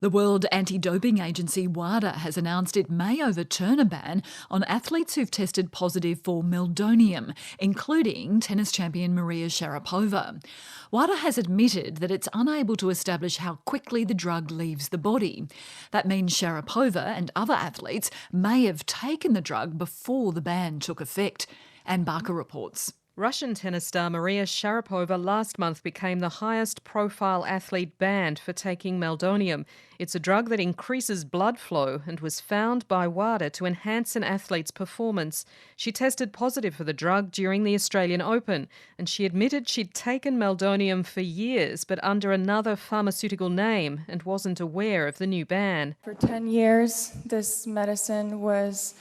The World Anti-Doping Agency WADA has announced it may overturn a ban on athletes who've tested positive for Meldonium, including tennis champion Maria Sharapova. WADA has admitted that it's unable to establish how quickly the drug leaves the body. That means Sharapova and other athletes may have taken the drug before the ban took effect. Anne Barker reports. Russian tennis star Maria Sharapova last month became the highest profile athlete banned for taking Meldonium. It's a drug that increases blood flow and was found by WADA to enhance an athlete's performance. She tested positive for the drug during the Australian Open, and she admitted she'd taken Meldonium for years but under another pharmaceutical name and wasn't aware of the new ban. For 10 years, this medicine was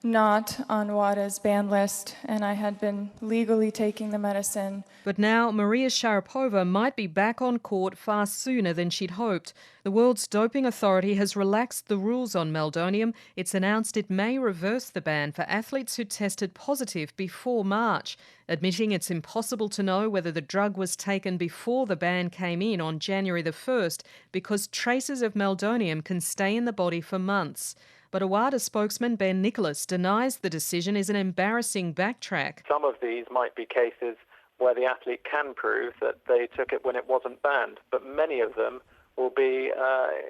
not on WADA's ban list, and I had been legally taking the medicine. But now Maria Sharapova might be back on court far sooner than she'd hoped. The world's doping authority has relaxed the rules on Meldonium. It's announced it may reverse the ban for athletes who tested positive before March, admitting it's impossible to know whether the drug was taken before the ban came in on January the 1st because traces of Meldonium can stay in the body for months. But a WADA spokesman, Ben Nicholas, denies the decision is an embarrassing backtrack. Some of these might be cases where the athlete can prove that they took it when it wasn't banned, but many of them will be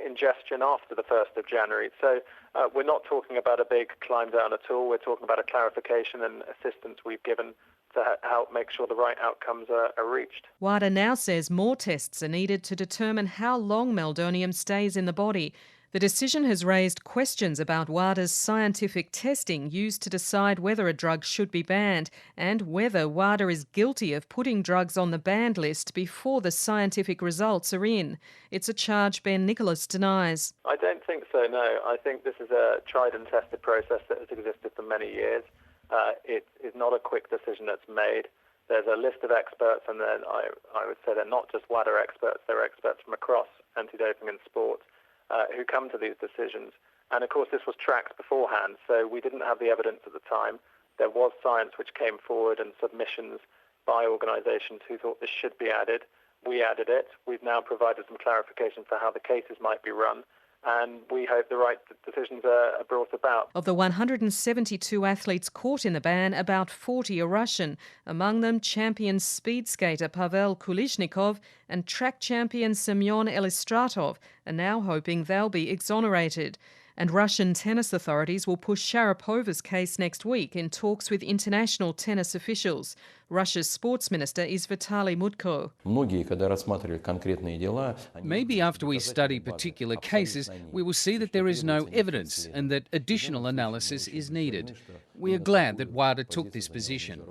ingestion after the 1st of January. So we're not talking about a big climb down at all. We're talking about a clarification and assistance we've given to help make sure the right outcomes are reached. WADA now says more tests are needed to determine how long Meldonium stays in the body. The decision has raised questions about WADA's scientific testing used to decide whether a drug should be banned and whether WADA is guilty of putting drugs on the banned list before the scientific results are in. It's a charge Ben Nicholas denies. I don't think so, no. I think this is a tried and tested process that has existed for many years. It is not a quick decision that's made. There's a list of experts, and then I would say they're not just WADA experts, they're experts from across anti-doping and sport who come to these decisions. And of course, this was tracked beforehand, so we didn't have the evidence at the time. There was science which came forward and submissions by organisations who thought this should be added. We added it. We've now provided some clarification for how the cases might be run, and we hope the right decisions are brought about. Of the 172 athletes caught in the ban, about 40 are Russian, among them champion speed skater Pavel Kulishnikov and track champion Semyon Elistratov are now hoping they'll be exonerated. And Russian tennis authorities will push Sharapova's case next week in talks with international tennis officials. Russia's sports minister is Vitaly Mutko. Maybe after we study particular cases, we will see that there is no evidence and that additional analysis is needed. We are glad that WADA took this position.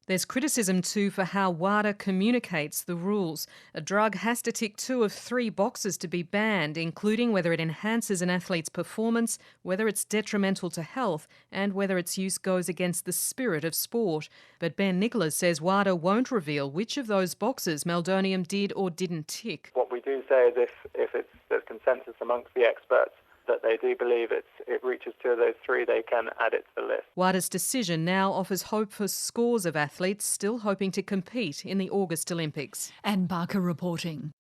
There's criticism too for how WADA communicates the rules. A drug has to tick 2 of 3 boxes to be banned, including whether it enhances an athlete's performance, whether it's detrimental to health, and whether its use goes against the spirit of sport. But Ben Nicholas says WADA won't reveal which of those boxes Meldonium did or didn't tick. What we do say is if there's consensus amongst the experts that they do believe it reaches 2 of those 3, they can add it to the list. WADA's decision now offers hope for scores of athletes still hoping to compete in the August Olympics. Anne Barker reporting.